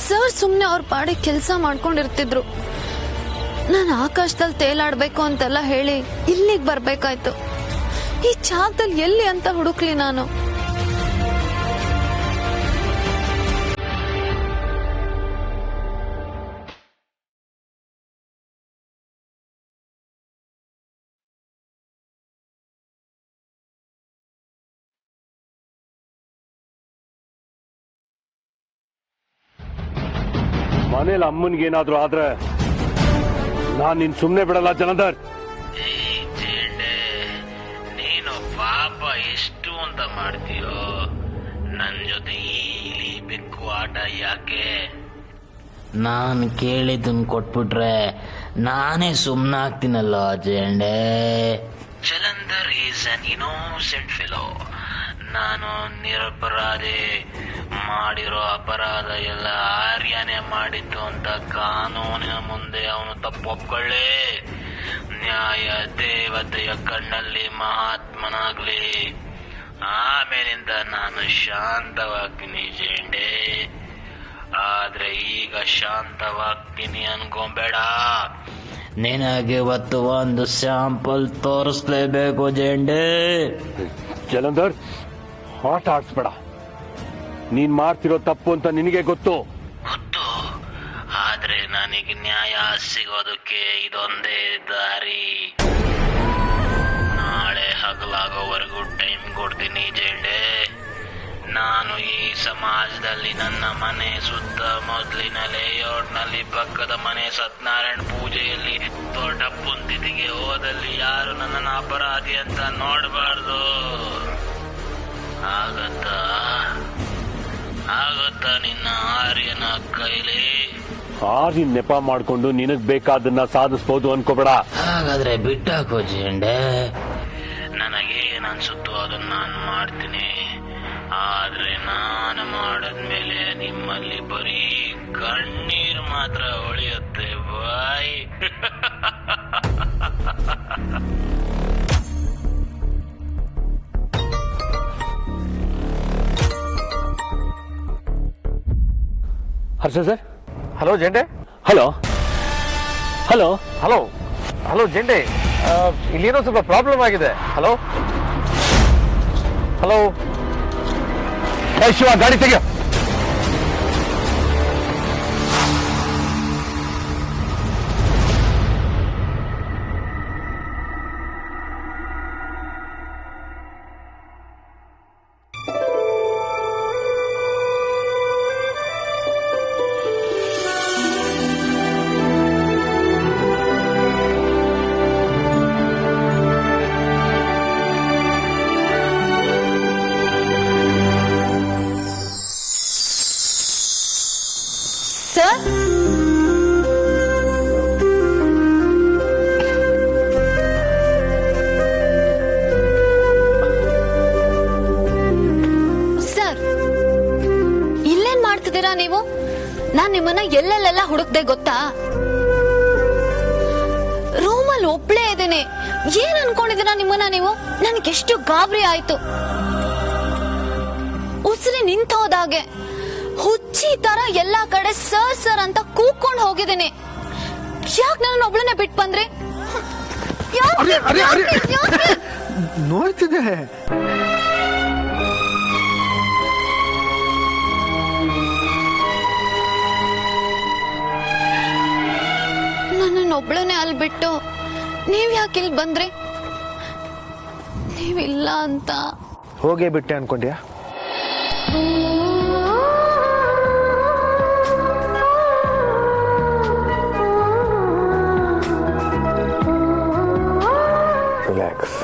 Sir ಸುಮ್ನೆ ಅವ್ರ ಪಾಡಿ ಕೆಲಸ ಮಾಡ್ಕೊಂಡಿರ್ತಿದ್ರು. ನಾನು ಆಕಾಶದಲ್ಲಿ ತೇಲಾಡ್ಬೇಕು ಅಂತೆಲ್ಲ ಹೇಳಿ ಇಲ್ಲಿಗೆ ಬರ್ಬೇಕಾಯ್ತು. ಈ ಜಾಗದಲ್ಲಿ ಎಲ್ಲಿ ಅಂತ ಹುಡುಕ್ಲಿ ನಾನು? ಮನೇಲಿ ಅಮ್ಮನ್ಗೇನಾದ್ರೂ ಆದ್ರೆ ನಾನ್ ನಿನ್ ಸುಮ್ನೆ ಬಿಡಲ್ಲ ಜಲಂಧರ್. ನೀನು ಪಾಪ ಎಷ್ಟು ಅಂತ ಮಾಡ್ತೀಯೋ, ನನ್ ಜೊತೆ ಈ ಬೆಕ್ಕು ಆಟ ಯಾಕೆ? ನಾನ್ ಕೇಳಿದ್ದನ್ ಕೊಟ್ಬಿಟ್ರೆ ನಾನೇ ಸುಮ್ನಾಗ್ತೀನಲ್ಲ ಜೇಂಡೆ. Jalandhar is an innocent fellow. ನಾನು ನಿರಪರಾಧಿ. ಮಾಡಿರೋ ಅಪರಾಧ ಎಲ್ಲ ಆರ್ಯನೇ ಮಾಡಿದ್ದು ಅಂತ ಕಾನೂನಿನ ಮುಂದೆ ಅವನು ತಪ್ಪೊಪ್ಕೊಳ್ಳಿ. ನ್ಯಾಯ ದೇವತೆಯ ಕಣ್ಣಲ್ಲಿ ಮಹಾತ್ಮನಾಗ್ಲಿ. ಆಮೇಲಿಂದ ನಾನು ಶಾಂತವಾಗ್ತೀನಿ ಜೇಂಡೆ. ಆದ್ರೆ ಈಗ ಶಾಂತವಾಗ್ತೀನಿ ಅನ್ಕೊಂಬೇಡ. ನಿನಗೆ ಇವತ್ತು ಒಂದು ಸ್ಯಾಂಪಲ್ ತೋರಿಸ್ಲೇಬೇಕು ಜೇಂಡೆ. ಜಲಂಧರ್, ಆಟ ಆಡ್ಸ್ಬೇಡ. ನೀನ್ ಮಾಡ್ತಿರೋ ತಪ್ಪು ಅಂತ ನಿನಗೆ ಗೊತ್ತು. ಆದ್ರೆ ನನಗೆ ನ್ಯಾಯ ಸಿಗೋದಕ್ಕೆ ಇದೊಂದೇ ದಾರಿ. ನಾಳೆ ಹಗಲಾಗೋವರೆಗೂ ಟೈಮ್ ಕೊಡ್ತೀನಿ ಜೇಂಡೆ. ನಾನು ಈ ಸಮಾಜದಲ್ಲಿ ನನ್ನ ಮನೆ ಸುತ್ತ ಮೊದಲಿನ ಲೇಔಟ್ ನಲ್ಲಿ ಪಕ್ಕದ ಮನೆ ಸತ್ಯನಾರಾಯಣ ಪೂಜೆಯಲ್ಲಿ ದೊಡ್ಡ ಪುಂತಿಗೆ ಹೋದಲ್ಲಿ ಯಾರು ನನ್ನನ್ನು ಅಪರಾಧಿ ಅಂತ ನೋಡಬಾರ್ದು. ಆಗತ್ತಾ ನಿನ್ನ ಆರ್ಯನ ಕೈಲಿ? ಆರ್ಯನ್ ನೆಪ ಮಾಡ್ಕೊಂಡು ನಿನಗ್ ಬೇಕಾದನ್ನ ಸಾಧಿಸಬಹುದು ಅನ್ಕೋಬೇಡ. ಹಾಗಾದ್ರೆ ಬಿಟ್ಟಾಕೋ ಜೇಂಡೆ. ನನಗೇನ್ ಅನ್ಸುತ್ತೋ ಅದನ್ನ ನಾನು ಮಾಡ್ತೀನಿ. ಆದ್ರೆ ನಾನು ಮಾಡದ್ಮೇಲೆ ನಿಮ್ಮಲ್ಲಿ ಬರೀ ಕಣ್ಣೀರು ಮಾತ್ರ ಉಳಿಯುತ್ತೆ ಬಾಯ್. ಹರ್ಷ ಸರ್. ಹಲೋ ಜೆಂಡೆ. ಹಲೋ ಹಲೋ ಹಲೋ ಹಲೋ ಜೆಂಡೆ, ಇಲ್ಲೇನೋ ಸ್ವಲ್ಪ ಪ್ರಾಬ್ಲಮ್ ಆಗಿದೆ. Hello hello. ಶಿವ, ಗಾಡಿ ತೆಗೆಯೋ. ಸರ್, ಸರ್ ಇಲ್ಲೇನ್ ಮಾಡ್ತಿದ್ದೀರಾ ನೀವು? ನಾನ್ ನಿಮ್ಮನ್ನ ಎಲ್ಲೆಲ್ಲೆಲ್ಲ ಹುಡುಕ್ದೆ ಗೊತ್ತಾ? ರೂಮಲ್ಲಿ ಒಬ್ಳೇ ಇದ್ದೀನಿ. ಏನ್ ಅನ್ಕೊಂಡಿದ್ದೀರಾ ನಿಮ್ಮನ್ನ ನೀವು? ನನ್ಗೆಷ್ಟು ಗಾಬರಿ ಆಯ್ತು. ಉಸಿರಿ ನಿಂತೋದಾಗೆ ಹುಚ್ಚಿ ತರ ಎಲ್ಲಾ ಕಡೆ ಸರ್ ಸರ್ ಅಂತ ಕೂಕೊಂಡು ಹೋಗಿದ್ದೀನಿ. ಯಾಕೆ ನನ್ನ ಒಬ್ಳನ್ನೇ ಬಿಟ್ಟು ಬಂದ್ರಿ? ನೋಡ್ತಿದ್ದೆ. ನನ್ನನ್ನೊಬ್ಳನ್ನೇ ಅಲ್ಲಿ ಬಿಟ್ಟು ನೀವ್ ಯಾಕೆ ಇಲ್ಲಿ ಬಂದ್ರಿ? ನೀವಿಲ್ಲ ಅಂತ ಹೋಗೇ ಬಿಟ್ಟೆ ಅನ್ಕೊಂಡ್ಯಾ? ರಿಲ್ಯಾಕ್ಸ್.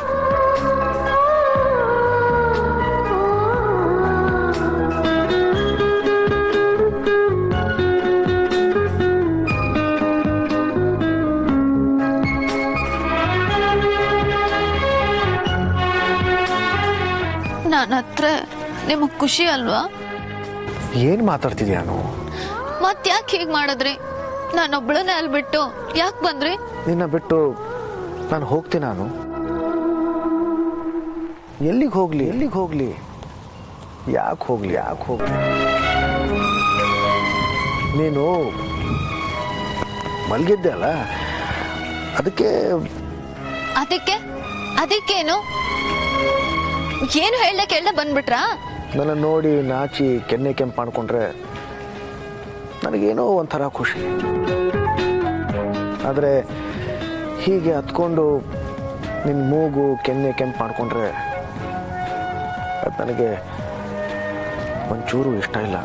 ನನ್ನ ಹತ್ರ ನಿಮಗ್ ಖುಷಿ ಅಲ್ವಾ? ಏನ್ ಮಾತಾಡ್ತಿದ್ಯಾನು? ಮತ್ ಯಾಕೆ ಹೀಗ್ ಮಾಡಿದ್ರಿ? ನಾನೊಬ್ಳನ್ನೇ ಅಲ್ಲಿ ಬಿಟ್ಟು ಯಾಕೆ ಬಂದ್ರಿ? ನಿನ್ನ ಬಿಟ್ಟು ನಾನು ಹೋಗ್ತೀನಿ. ನಾನು ಎಲ್ಲಿಗೆ ಹೋಗ್ಲಿ? ಯಾಕೆ ಹೋಗ್ಲಿ? ನೀನು ಮಲಗಿದ್ದೆ ಅಲ್ಲ, ಅದಕ್ಕೆ ಅದಕ್ಕೇನು ಏನು ಹೇಳ್ದೆ ಕೇಳ್ದೆ ಬಂದ್ಬಿಟ್ರಾ? ನನ್ನ ನೋಡಿ ನಾಚಿ ಕೆನ್ನೆ ಕೆಂಪು ಮಾಡ್ಕೊಂಡ್ರೆ ನನಗೇನೋ ಒಂಥರ ಖುಷಿ. ಆದರೆ ಹೀಗೆ ಹತ್ಕೊಂಡು ನಿನ್ನ ಮೂಗು ಕೆನ್ನೆ ಕೆಂಪು ಮಾಡ್ಕೊಂಡ್ರೆ ಅದು ನನಗೆ ಒಂಚೂರು ಇಷ್ಟ ಇಲ್ಲ.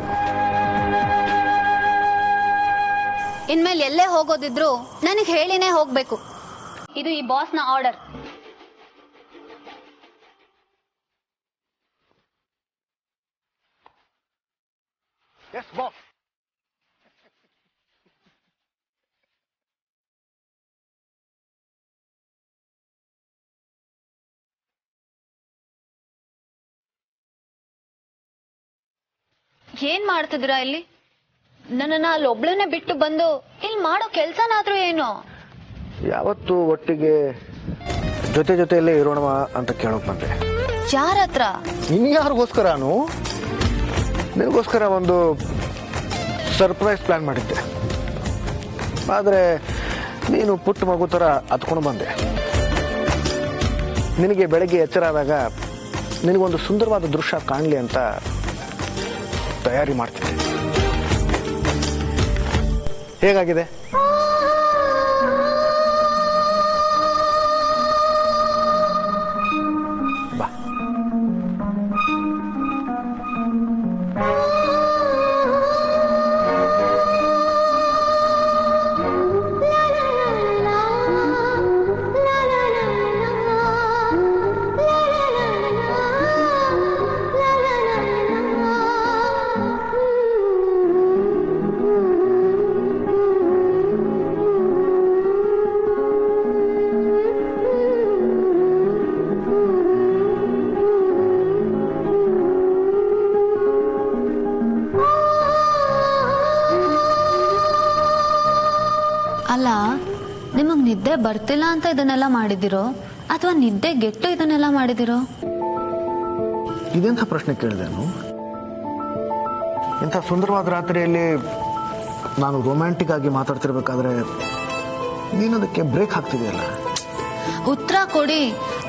ಇನ್ಮೇಲೆ ಎಲ್ಲೇ ಹೋಗೋದಿದ್ರು ನನಗೆ ಹೇಳಿನೇ ಹೋಗ್ಬೇಕು. ಇದು ಈ ಬಾಸ್ನ ಆರ್ಡರ್. ಏನ್ ಮಾಡ್ತಿದ್ದೀರಾ ಇಲ್ಲಿ? ನನ್ನನ್ನ ಅಲ್ಲಿ ಒಬ್ಳನ್ನೇ ಬಿಟ್ಟು ಬಂದು ಇಲ್ಲಿ ಮಾಡೋ ಕೆಲ್ಸನಾದ್ರೂ ಏನು? ಯಾವತ್ತು ಒಟ್ಟಿಗೆ ಜೊತೆಯಲ್ಲೇ ಇರೋಣವ ಅಂತ ಕೇಳೋಕ್ ಬಂದೆ. ಯಾರ ಹತ್ರ? ಇನ್ಯಾರಿಗೋಸ್ಕರನು? ನಿನಗೋಸ್ಕರ ಒಂದು ಸರ್ಪ್ರೈಸ್ ಪ್ಲಾನ್ ಮಾಡಿದ್ದೆ. ಆದರೆ ನೀನು ಪುಟ್ಟ ಮಗು ಥರ ಹತ್ಕೊಂಡು ಬಂದೆ. ನಿನಗೆ ಬೆಳಗ್ಗೆ ಎಚ್ಚರ ಆದಾಗ ನಿನಗೊಂದು ಸುಂದರವಾದ ದೃಶ್ಯ ಕಾಣಲಿ ಅಂತ ತಯಾರಿ ಮಾಡ್ತಿದ್ದೆ. ಹೇಗಾಗಿದೆ? ಬಾ. ಅಲ್ಲ, ನಿಮಗ್ ನಿದ್ದೆ ಬರ್ತಿಲ್ಲ ಅಂತ ಇದನ್ನೆಲ್ಲ ಮಾಡಿದಿರೋ ಅಥವಾ ನಿದ್ದೆ ಗೆಟ್ಟು ಇದನ್ನೆಲ್ಲ ಮಾಡಿದಿರೋ? ಇದೆಂಥ ಪ್ರಶ್ನೆ ಕೇಳಿದೆನು? ಇಂಥ ಸುಂದರವಾದ ರಾತ್ರಿಯಲ್ಲಿ ನಾನು ರೊಮ್ಯಾಂಟಿಕ್ ಆಗಿ ಮಾತಾಡ್ತಿರ್ಬೇಕಾದ್ರೆ ನೀನದಕ್ಕೆ ಬ್ರೇಕ್ ಹಾಕ್ತಿದೆಯಲ್ಲ. ಉತ್ತರ ಕೊಡಿ.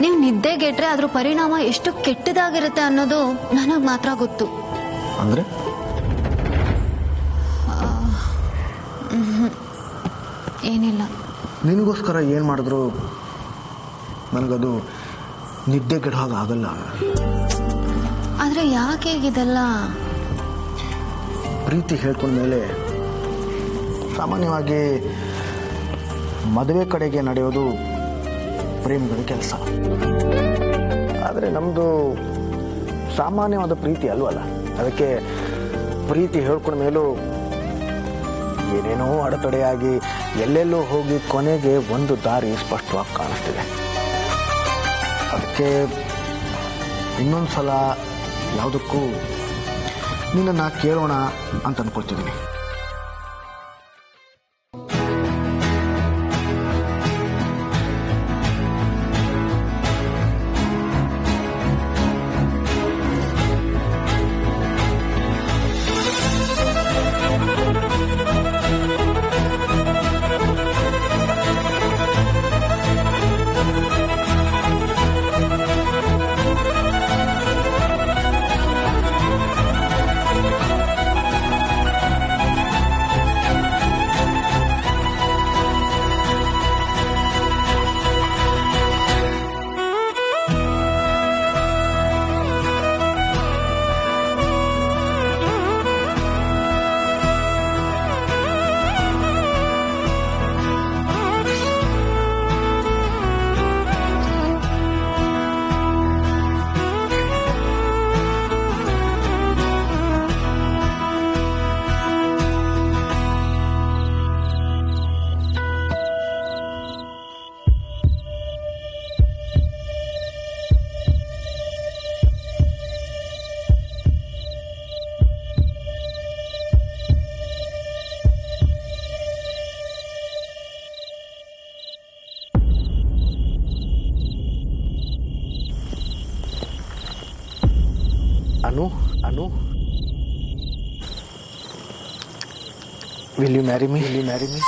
ನೀವು ನಿದ್ದೆ ಗೆಟ್ರೆ ಅದ್ರ ಪರಿಣಾಮ ಎಷ್ಟು ಕೆಟ್ಟದಾಗಿರುತ್ತೆ ಅನ್ನೋದು ನನಗ್ ಮಾತ್ರ ಗೊತ್ತು. ಅಂದ್ರೆ ಏನಿಲ್ಲ. ನಿನಗೋಸ್ಕರ ಏನು ಮಾಡಿದ್ರು ನನಗದು ನಿದ್ದೆ ಗೆಡೋ ಹಾಗೆ ಆಗಲ್ಲ. ಆದ್ರೆ ಯಾಕೆ ಹೀಗಿದೆಲ್ಲ? ಪ್ರೀತಿ ಹೇಳ್ಕೊಂಡ್ಮೇಲೆ ಸಾಮಾನ್ಯವಾಗಿ ಮದುವೆ ಕಡೆಗೆ ನಡೆಯೋದು ಪ್ರೇಮಿಗಳ ಕೆಲಸ. ಆದರೆ ನಮ್ಮದು ಸಾಮಾನ್ಯವಾದ ಪ್ರೀತಿ ಅಲ್ವಲ್ಲ. ಅದಕ್ಕೆ ಪ್ರೀತಿ ಹೇಳ್ಕೊಂಡ ಮೇಲೂ ಏನೇನೋ ಅಡೆತಡೆಯಾಗಿ ಎಲ್ಲೆಲ್ಲೋ ಹೋಗಿ ಕೊನೆಗೆ ಒಂದು ದಾರಿ ಸ್ಪಷ್ಟವಾಗಿ ಕಾಣಿಸ್ತಿದೆ. ಅದಕ್ಕೆ ಇನ್ನೊಂದು ಸಲ ಯಾವುದಕ್ಕೂ ನಿನ್ನನ್ನು ಕೇಳೋಣ ಅಂತ ಅನ್ಕೊಳ್ತಿದ್ದೀನಿ. Will you marry me? Will you marry me?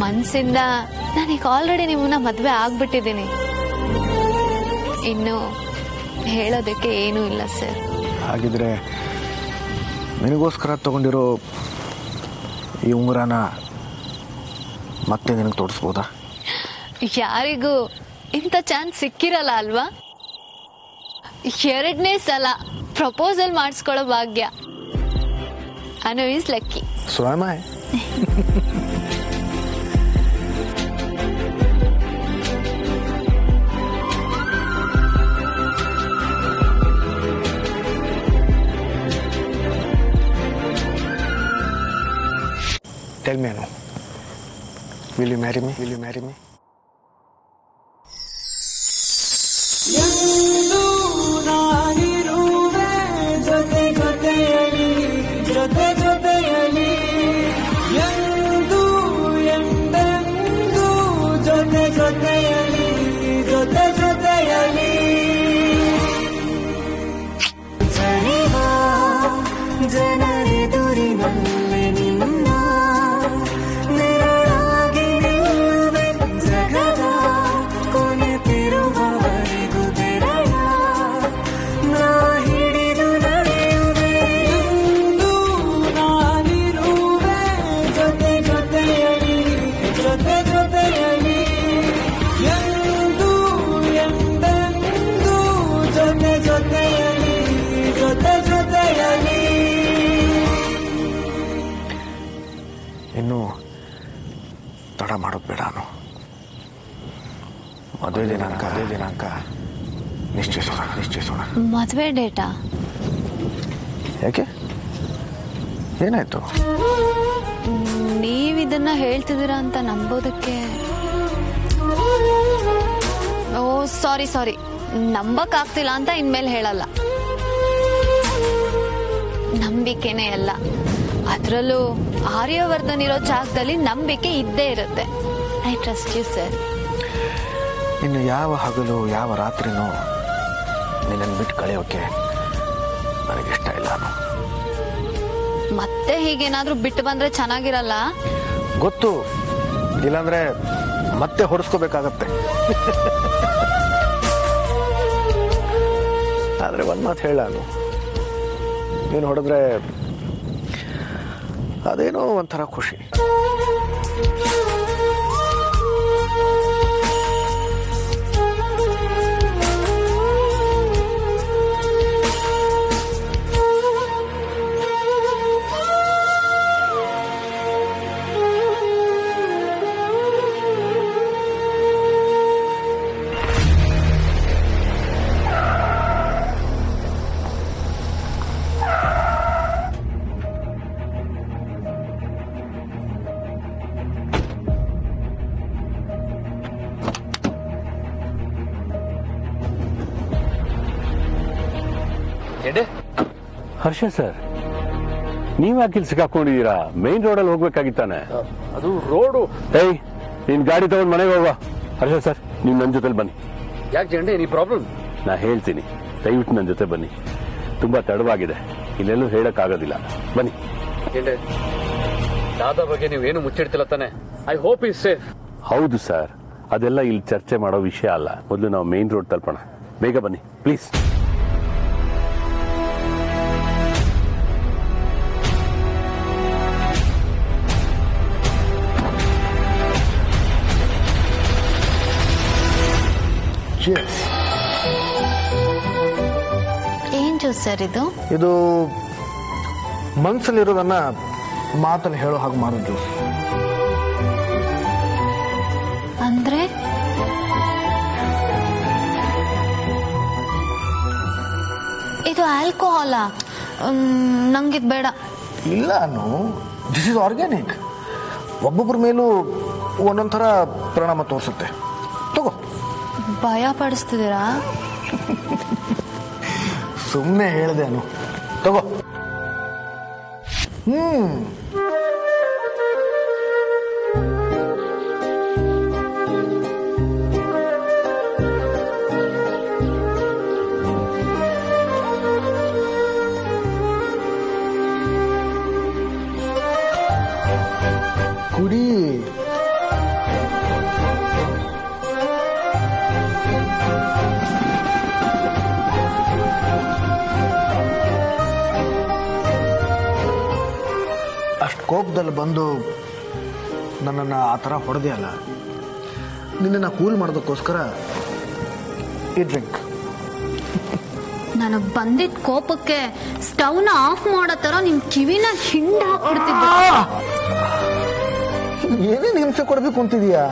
ಮನ್ಸಿಂದ ನನಗೆ ಆಲ್ರೆಡಿ ನಿಮ್ಮನ್ನ ಮದ್ವೆ ಆಗ್ಬಿಟ್ಟಿದ್ದೀನಿ. ಇನ್ನು ಹೇಳೋದಕ್ಕೆ ಏನೂ ಇಲ್ಲ ಸರ್. ಹಾಗಿದ್ರೆ ನಿನಗೋಸ್ಕರ ತಗೊಂಡಿರೋ ಈ ಉಂಗುರನ ಮತ್ತೆ ನಿನಗೆ ತೋರಿಸ್ಬೋದಾ? ಯಾರಿಗೂ ಇಂಥ ಚಾನ್ಸ್ ಸಿಕ್ಕಿರಲ್ಲ ಅಲ್ವಾ? 2ನೇ ಸಲ ಪ್ರಪೋಸಲ್ ಮಾಡಿಸ್ಕೊಳ್ಳೋ ಭಾಗ್ಯ. Anu is lucky. So am I. Tell me, Anu, will you marry me? Will you marry me? ಇನ್ನು ತಡ ಮಾಡೋದು ಬೇಡ. ಮದುವೆ ದಿನಾಂಕ ನಿಶ್ಚಯಿಸೋಣ. ಮದುವೆ ಡೇಟಾ? ಯಾಕೆ, ಏನಾಯ್ತು? ನೀವಿದನ್ನ ಹೇಳ್ತಿದ್ದೀರಾ ಅಂತ ನಂಬೋದಕ್ಕೆ. ಓ ಸಾರಿ, ನಂಬಕ್ ಆಗ್ತಿಲ್ಲ ಅಂತ ಇನ್ಮೇಲೆ ಹೇಳಲ್ಲ. ನಂಬಿಕೆನೇ ಅಲ್ಲ, ಅದರಲ್ಲೂ ಆರ್ಯವರ್ಧನ್ ಇರೋ ಜಾಗದಲ್ಲಿ ನಂಬಿಕೆ ಇದ್ದೇ ಇರುತ್ತೆ. I trust you sir. ಇನ್ನು ಯಾವ ಹಗಲು ಯಾವ ರಾತ್ರಿನೂ ನಿನ್ನನ್ನು ಬಿಟ್ಟು ಕಳೆಯೋಕೆ ನನಗಿಷ್ಟ ಇಲ್ಲ. ಮತ್ತೆ ಹೀಗೇನಾದ್ರೂ ಬಿಟ್ಟು ಬಂದ್ರೆ ಚೆನ್ನಾಗಿರಲ್ಲ. ಗೊತ್ತು, ಇಲ್ಲಾಂದ್ರೆ ಮತ್ತೆ ಹೊಡೆಸ್ಕೋಬೇಕಾಗತ್ತೆ. ಆದ್ರೆ ಒಂದ್ ಮಾತು ಹೇಳಾನು, ನೀನು ಹೊಡೆದ್ರೆ ಅದೇನೋ ಒಂಥರ ಖುಷಿ. ಹರ್ಷ ಸರ್, ನೀವ್ ಯಾಕಿಲ್ ಸಿಕ್ಕಾಕೊಂಡಿದ್ದೀರಾ? ಮೈನ್ ರೋಡಲ್ಲಿ ಹೋಗ್ಬೇಕಾಗಿತ್ತಾನೆ. ಅದು ರೋಡು. ಏಯ್, ನೀನ್ ಗಾಡಿ ತಗೊಂಡ್ ಮನೆಗೆ ಹೋಗುವ. ಹರ್ಷ ಸರ್, ನೀವ್ ನನ್ನ ಜೊತೆಲಿ ಬನ್ನಿ. ಯಾಕೆ ಜಂಡೆ, ನೀ ಪ್ರಾಬ್ಲಮ್? ನಾ ಹೇಳ್ತೀನಿ, ದಯವಿಟ್ಟು ನನ್ನ ಜೊತೆ ಬನ್ನಿ. ತುಂಬಾ ತಡವಾಗಿದೆ, ಇಲ್ಲೆಲ್ಲೂ ಹೇಳಕ್ ಆಗೋದಿಲ್ಲ. ಬನ್ನಿ. ಜಂಡೆ, ದಾದಾ ಬಗ್ಗೆ ನೀವೇನು ಮುಚ್ಚಿಡ್ತಿಲ್ಲ ತಾನೆ? I hope is safe. ಹೌದು ಸರ್, ಅದೆಲ್ಲ ಇಲ್ಲಿ ಚರ್ಚೆ ಮಾಡೋ ವಿಷಯ ಅಲ್ಲ. ಮೊದಲು ನಾವು ಮೇನ್ ರೋಡ್ ತಲುಪೋಣ. ಬೇಗ ಬನ್ನಿ ಪ್ಲೀಸ್. Cheers. ಏನ್ ಜ್ಯೂಸ್ ಸರ್ ಇದು? ಇದು ಮನಸ್ಸಲ್ಲಿರೋದನ್ನ ಮಾತಲ್ಲಿ ಹೇಳೋ ಹಾಗೆ ಮಾಡೋ ಜ್ಯೂಸ್. ಅಂದ್ರೆ ಇದು ಆಲ್ಕೋಹಾಲಾ? ನಂಗಿದ್ ಬೇಡ. ಇಲ್ಲ ಅನ್ನು, ದಿಸ್ ಇಸ್ ಆರ್ಗ್ಯಾನಿಕ್. ಒಬ್ಬೊಬ್ಬರ ಮೇಲೂ ಒಂದೊಂದು ಥರ ಪರಿಣಾಮ ತೋರಿಸುತ್ತೆ. ತಗೋ. ಭಯ ಪಡಿಸ್ತಿದ್ದೀರಾ? ಸುಮ್ಮನೆ ಹೇಳಿದೆ ಅನು, ತಗೋ. ಕುಡಿ. ಅಷ್ಟು ಕೋಪದಲ್ಲಿ ಬಂದು ನನ್ನನ್ನು ಆ ಥರ ಹೊಡೆದೆಯಲ್ಲ, ನಿನ್ನನ್ನು ಕೂಲ್ ಮಾಡೋದಕ್ಕೋಸ್ಕರ ಈ ಡ್ರಿಂಕ್. ನನಗ್ ಬಂದಿದ್ ಕೋಪಕ್ಕೆ ಸ್ಟವ್ನ ಆಫ್ ಮಾಡೋ ತರ ನಿಮ್ ಕಿವಿನ ಹಿಂಡ್ ಹಾಕ್ಬಿಡ್ತಿದ್ದೆ. ಏನೇನು ಹಿಂಸೆ ಕೊಡಬೇಕು ಅಂತಿದೀಯಾ?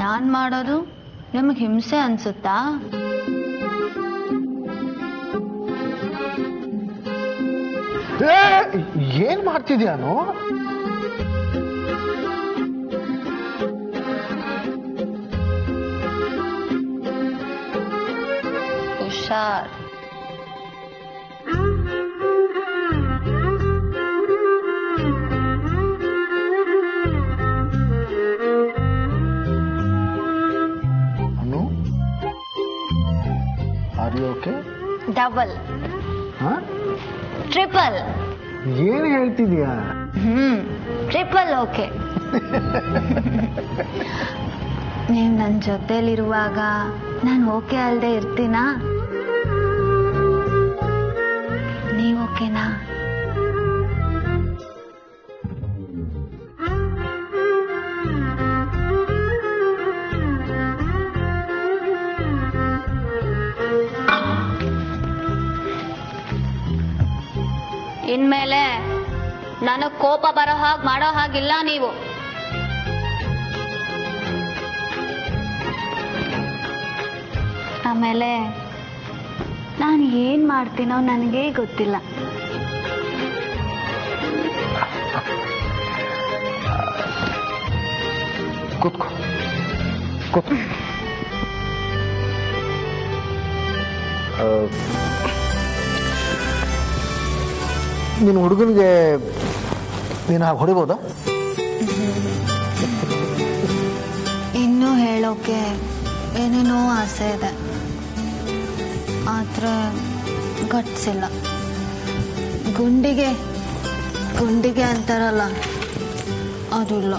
ನಾನ್ ಮಾಡೋದು ನಿಮಗ್ ಹಿಂಸೆ ಅನ್ಸುತ್ತಾ? ಏನ್ ಮಾಡ್ತಿದ್ಯಾನು? ಹುಷಾರ್. ಅನು, ಆರ್ ಯು ಓಕೆ? ಡಬಲ್, ಹಾ? ಟ್ರಿಪಲ್. ಏನ್ ಹೇಳ್ತಿದ್ಯಾ? Triple okay. ನೀವ್ ನನ್ ಜೊತೆಲಿರುವಾಗ ನಾನು ಓಕೆ ಅಲ್ದೆ ಇರ್ತೀನಾ? ನೀವ್ ಓಕೆನಾ? ಇನ್ಮೇಲೆ ನನಗ್ ಕೋಪ ಬರೋ ಹಾಗೆ ಮಾಡೋ ಹಾಗಿಲ್ಲ ನೀವು. ಆಮೇಲೆ ನಾನು ಏನ್ ಮಾಡ್ತೀನೋ ನನಗೇ ಗೊತ್ತಿಲ್ಲ. ಕೂತ್ಕೋ, ಕೂತ್ಕೋ. ನೀನು ಹುಡುಗನಿಗೆ ನೀನು ಹಾಗೆ ಹೊಡಿಬೋದಾ? ಇನ್ನೂ ಹೇಳೋಕೆ ಏನೇನೋ ಆಸೆ ಇದೆ, ಆದ್ರೆ ಗಟ್ಸಿಲ್ಲ. ಗುಂಡಿಗೆ ಅಂತಾರಲ್ಲ, ಅದು ಇಲ್ಲ.